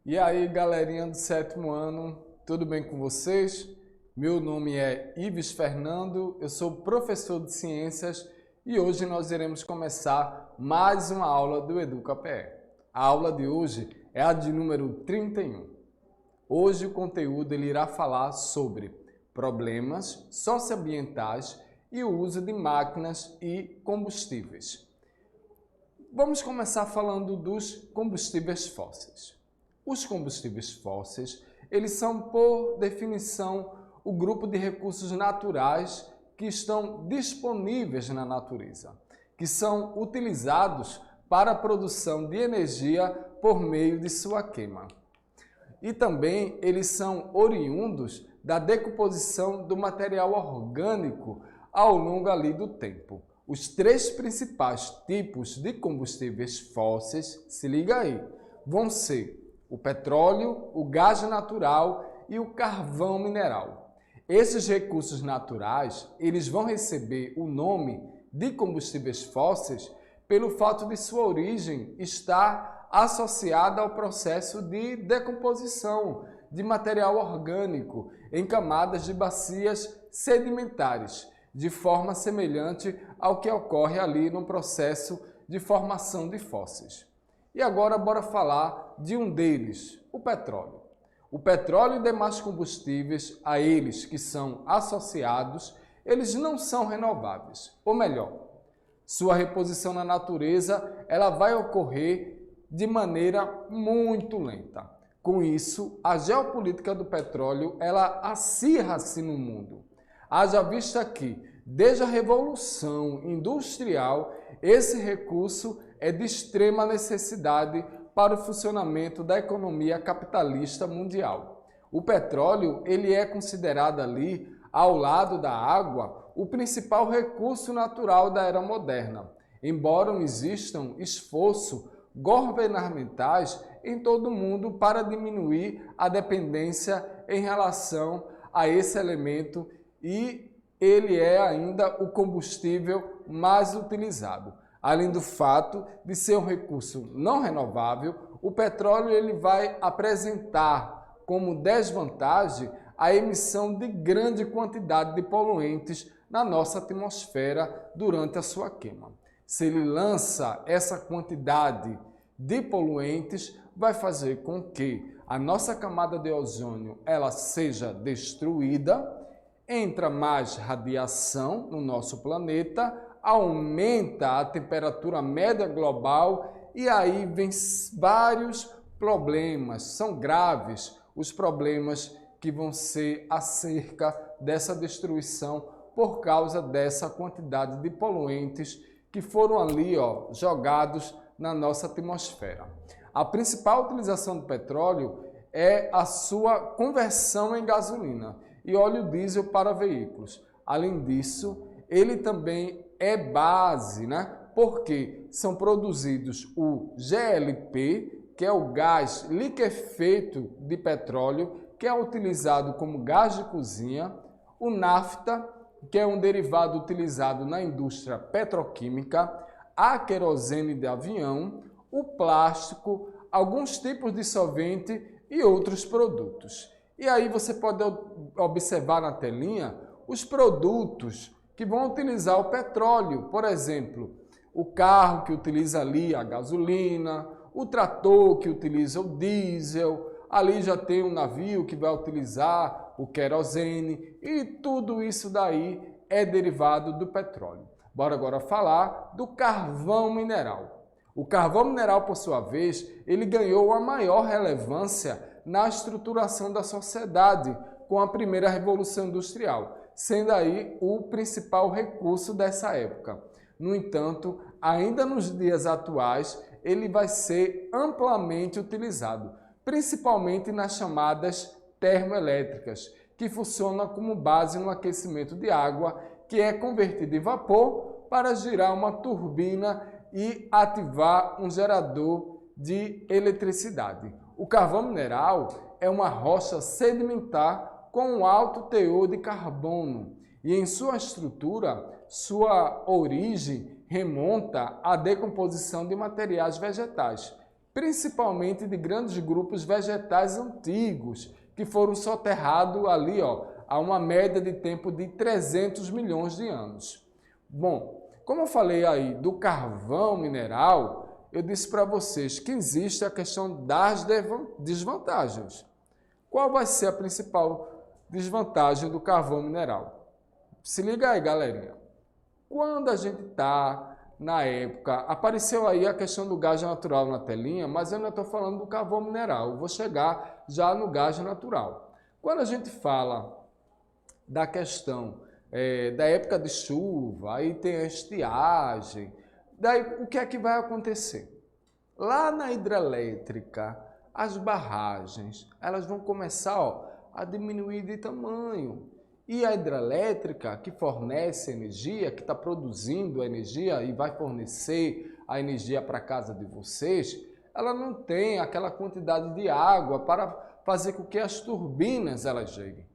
E aí, galerinha do sétimo ano, tudo bem com vocês? Meu nome é Ives Fernando, eu sou professor de ciências e hoje nós iremos começar mais uma aula do EducaPE. A aula de hoje é a de número 31. Hoje o conteúdo ele irá falar sobre problemas socioambientais e o uso de máquinas e combustíveis. Vamos começar falando dos combustíveis fósseis. Os combustíveis fósseis, eles são, por definição, o grupo de recursos naturais que estão disponíveis na natureza, que são utilizados para a produção de energia por meio de sua queima. E também eles são oriundos da decomposição do material orgânico ao longo ali do tempo. Os três principais tipos de combustíveis fósseis, se liga aí, vão ser o petróleo, o gás natural e o carvão mineral. Esses recursos naturais, eles vão receber o nome de combustíveis fósseis pelo fato de sua origem estar associada ao processo de decomposição de material orgânico em camadas de bacias sedimentares, de forma semelhante ao que ocorre ali no processo de formação de fósseis. E agora bora falar de um deles, o petróleo. O petróleo e demais combustíveis a eles que são associados, eles não são renováveis. Ou melhor, sua reposição na natureza ela vai ocorrer de maneira muito lenta. Com isso, a geopolítica do petróleo ela acirra-se no mundo. Haja vista que, desde a Revolução Industrial, esse recurso é de extrema necessidade para o funcionamento da economia capitalista mundial. O petróleo ele é considerado ali, ao lado da água, o principal recurso natural da era moderna, embora não existam esforços governamentais em todo o mundo para diminuir a dependência em relação a esse elemento e ele é ainda o combustível mais utilizado. Além do fato de ser um recurso não renovável, o petróleo ele vai apresentar como desvantagem a emissão de grande quantidade de poluentes na nossa atmosfera durante a sua queima. Se ele lança essa quantidade de poluentes, vai fazer com que a nossa camada de ozônio ela seja destruída, entra mais radiação no nosso planeta, aumenta a temperatura média global e aí vem vários problemas, são graves os problemas que vão ser acerca dessa destruição por causa dessa quantidade de poluentes que foram ali jogados na nossa atmosfera. A principal utilização do petróleo é a sua conversão em gasolina e óleo diesel para veículos. Além disso, ele também é base, porque são produzidos o GLP, que é o gás liquefeito de petróleo, que é utilizado como gás de cozinha, o nafta, que é um derivado utilizado na indústria petroquímica, a querosene de avião, o plástico, alguns tipos de solvente e outros produtos. E aí você pode observar na telinha os produtos que vão utilizar o petróleo, por exemplo, o carro que utiliza ali a gasolina, o trator que utiliza o diesel, ali já tem um navio que vai utilizar o querosene e tudo isso daí é derivado do petróleo. Bora agora falar do carvão mineral. O carvão mineral, por sua vez, ele ganhou a maior relevância na estruturação da sociedade com a primeira Revolução Industrial, sendo aí o principal recurso dessa época. No entanto, ainda nos dias atuais, ele vai ser amplamente utilizado, principalmente nas chamadas termoelétricas, que funcionam como base no aquecimento de água, que é convertido em vapor para girar uma turbina e ativar um gerador de eletricidade. O carvão mineral é uma rocha sedimentar com um alto teor de carbono e em sua estrutura, sua origem remonta à decomposição de materiais vegetais, principalmente de grandes grupos vegetais antigos, que foram soterrados ali, a uma média de tempo de 300 milhões de anos. Bom, como eu falei aí do carvão mineral, eu disse para vocês que existe a questão das desvantagens. Qual vai ser a principal desvantagem do carvão mineral? Se liga aí, galerinha. Quando a gente está na época, apareceu aí a questão do gás natural na telinha, mas eu não estou falando do carvão mineral, eu vou chegar já no gás natural. Quando a gente fala da questão da época de chuva, aí tem a estiagem, daí o que é que vai acontecer? Lá na hidrelétrica, as barragens, elas vão começar a diminuir de tamanho. E a hidrelétrica, que fornece energia, que está produzindo a energia e vai fornecer a energia para a casa de vocês, ela não tem aquela quantidade de água para fazer com que as turbinas elas cheguem.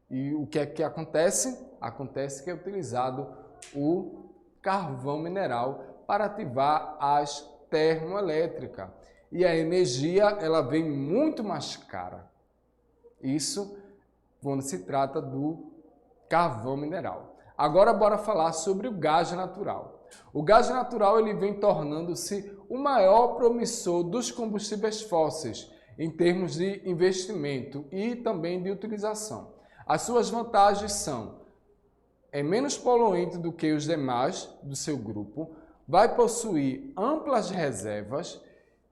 E o que é que acontece? Acontece que é utilizado o carvão mineral para ativar as termoelétricas. E a energia ela vem muito mais cara. Isso quando se trata do carvão mineral. Agora bora falar sobre o gás natural. O gás natural ele vem tornando-se o maior promissor dos combustíveis fósseis em termos de investimento e também de utilização. As suas vantagens são: é menos poluente do que os demais do seu grupo, vai possuir amplas reservas,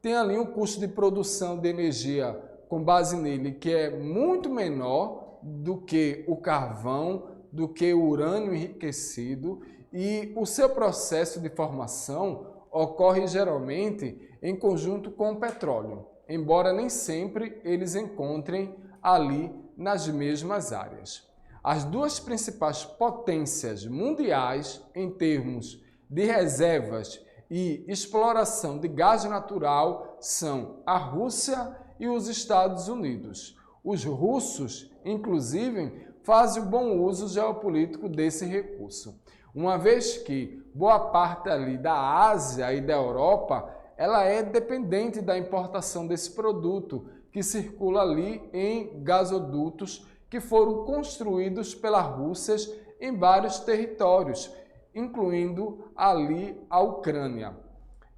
tem ali um custo de produção de energia com base nele que é muito menor do que o carvão, do que o urânio enriquecido, e o seu processo de formação ocorre geralmente em conjunto com o petróleo, embora nem sempre eles encontrem ali nas mesmas áreas. As duas principais potências mundiais em termos de reservas e exploração de gás natural são a Rússia e os Estados Unidos. Os russos, inclusive, fazem um bom uso geopolítico desse recurso, uma vez que boa parte ali da Ásia e da Europa, ela é dependente da importação desse produto que circula ali em gasodutos que foram construídos pelas Rússia em vários territórios, incluindo ali a Ucrânia,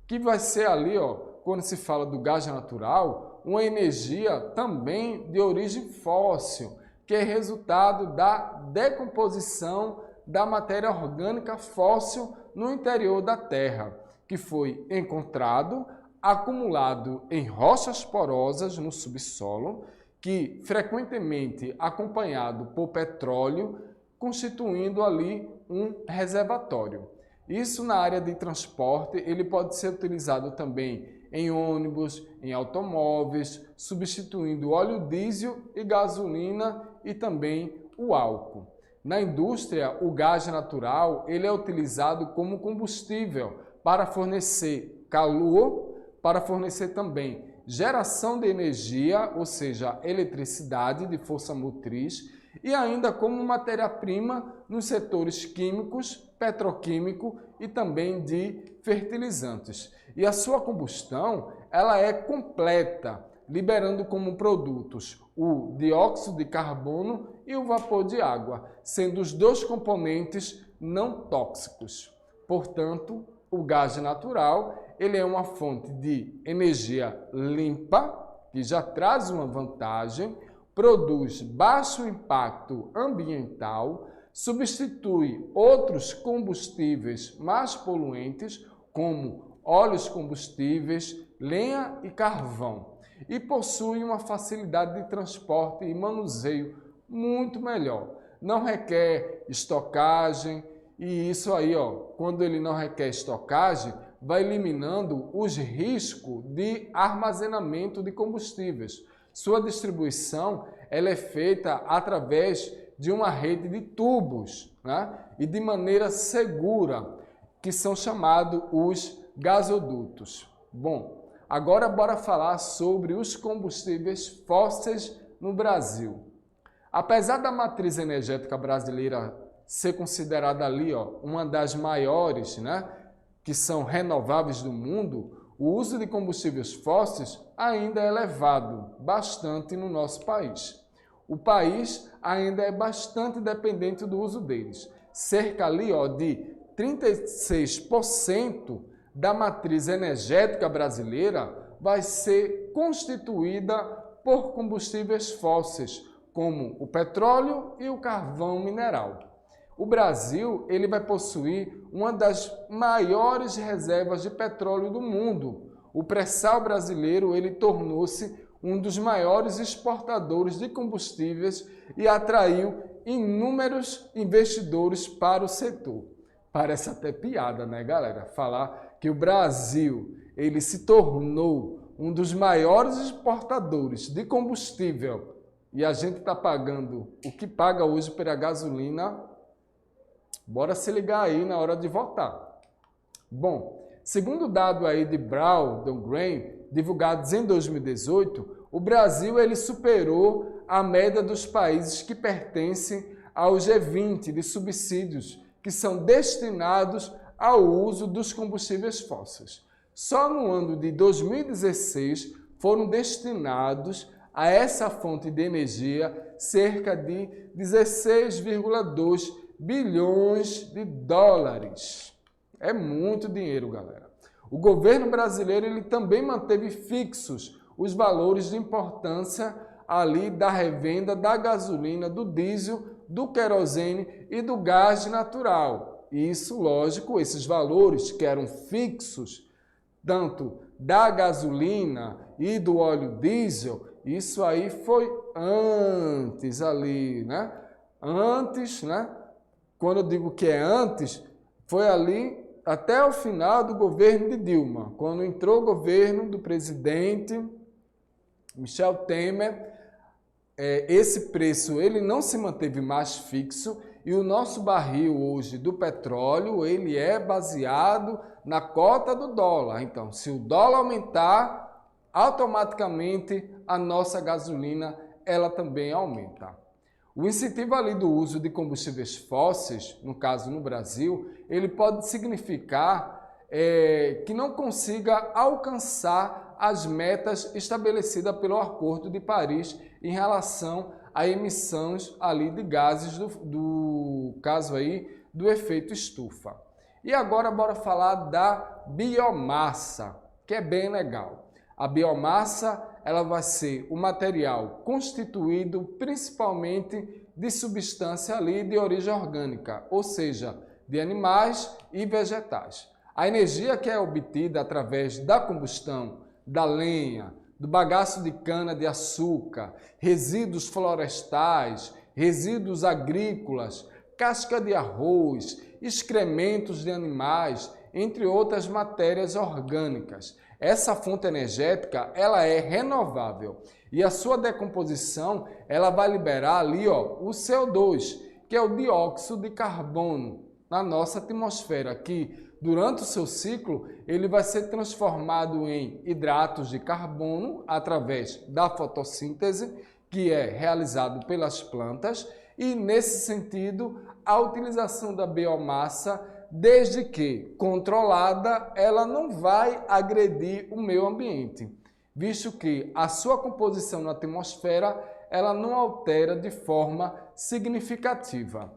que vai ser ali, quando se fala do gás natural, uma energia também de origem fóssil, que é resultado da decomposição da matéria orgânica fóssil no interior da Terra, que foi encontrado, acumulado em rochas porosas no subsolo, que frequentemente acompanhado por petróleo, constituindo ali um reservatório. Isso na área de transporte, ele pode ser utilizado também em ônibus, em automóveis, substituindo óleo diesel e gasolina e também o álcool. Na indústria, o gás natural ele é utilizado como combustível para fornecer calor, para fornecer também geração de energia, ou seja, eletricidade de força motriz, e ainda como matéria-prima nos setores químicos, petroquímico e também de fertilizantes. E a sua combustão ela é completa, liberando como produtos o dióxido de carbono e o vapor de água, sendo os dois componentes não tóxicos. Portanto, o gás natural ele é uma fonte de energia limpa, que já traz uma vantagem, produz baixo impacto ambiental, substitui outros combustíveis mais poluentes, como óleos combustíveis, lenha e carvão, e possui uma facilidade de transporte e manuseio muito melhor. Não requer estocagem, e isso aí, quando ele não requer estocagem, vai eliminando os riscos de armazenamento de combustíveis. Sua distribuição ela é feita através de uma rede de tubos, né? E de maneira segura, que são chamados os gasodutos. Bom, agora bora falar sobre os combustíveis fósseis no Brasil. Apesar da matriz energética brasileira ser considerada ali uma das maiores, né, que são renováveis do mundo, o uso de combustíveis fósseis ainda é elevado, bastante no nosso país. O país ainda é bastante dependente do uso deles. Cerca ali, de 36% da matriz energética brasileira vai ser constituída por combustíveis fósseis, como o petróleo e o carvão mineral. O Brasil ele vai possuir uma das maiores reservas de petróleo do mundo. O pré-sal brasileiro ele tornou-se um dos maiores exportadores de combustíveis e atraiu inúmeros investidores para o setor. Parece até piada, né, galera? Falar que o Brasil ele se tornou um dos maiores exportadores de combustível e a gente está pagando o que paga hoje pela gasolina. Bora se ligar aí na hora de votar. Bom, segundo o dado aí de Brown Grain, divulgados em 2018, o Brasil ele superou a média dos países que pertencem ao G20 de subsídios que são destinados ao uso dos combustíveis fósseis. Só no ano de 2016 foram destinados a essa fonte de energia cerca de 16,2 bilhões de dólares. É muito dinheiro, galera. O governo brasileiro ele também manteve fixos os valores de importância ali da revenda da gasolina, do diesel, do querosene e do gás natural. Isso, lógico, esses valores que eram fixos, tanto da gasolina e do óleo diesel, isso aí foi antes ali, né? Antes, né? Quando eu digo que é antes, foi ali até o final do governo de Dilma. Quando entrou o governo do presidente Michel Temer, esse preço ele não se manteve mais fixo e o nosso barril hoje do petróleo ele é baseado na cota do dólar. Então, se o dólar aumentar, automaticamente a nossa gasolina ela também aumenta. O incentivo ali do uso de combustíveis fósseis, no caso no Brasil, ele pode significar que não consiga alcançar as metas estabelecidas pelo Acordo de Paris em relação a emissões ali de gases do caso aí do efeito estufa. E agora bora falar da biomassa, que é bem legal. A biomassa ela vai ser o material constituído principalmente de substância ali de origem orgânica, ou seja, de animais e vegetais. A energia que é obtida através da combustão da lenha, do bagaço de cana-de-açúcar, resíduos florestais, resíduos agrícolas, casca de arroz, excrementos de animais, entre outras matérias orgânicas. Essa fonte energética ela é renovável e a sua decomposição ela vai liberar ali o CO2, que é o dióxido de carbono na nossa atmosfera, que durante o seu ciclo ele vai ser transformado em hidratos de carbono através da fotossíntese, que é realizado pelas plantas, e nesse sentido a utilização da biomassa, desde que controlada, ela não vai agredir o meio ambiente, visto que a sua composição na atmosfera ela não altera de forma significativa.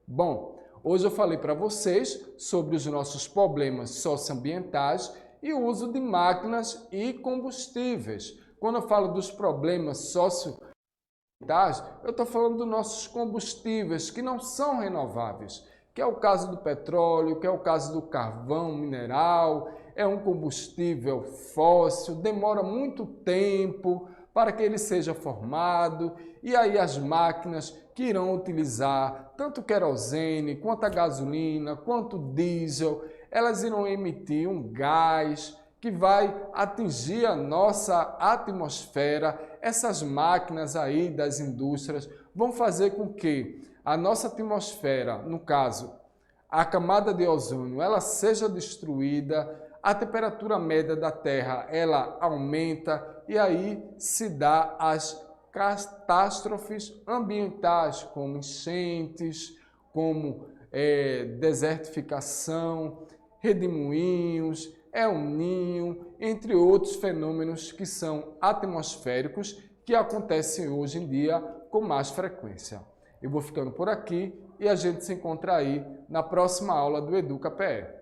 Bom, hoje eu falei para vocês sobre os nossos problemas socioambientais e o uso de máquinas e combustíveis. Quando eu falo dos problemas socioambientais, eu estou falando dos nossos combustíveis que não são renováveis, que é o caso do petróleo, que é o caso do carvão mineral, é um combustível fóssil, demora muito tempo para que ele seja formado, e aí as máquinas que irão utilizar tanto querosene, quanto a gasolina, quanto o diesel, elas irão emitir um gás que vai atingir a nossa atmosfera. Essas máquinas aí das indústrias vão fazer com que a nossa atmosfera, no caso, a camada de ozônio, ela seja destruída, a temperatura média da Terra, ela aumenta e aí se dá as catástrofes ambientais, como enchentes, como desertificação, redemoinhos, El Niño, entre outros fenômenos que são atmosféricos que acontecem hoje em dia com mais frequência. Eu vou ficando por aqui e a gente se encontra aí na próxima aula do EducaPE.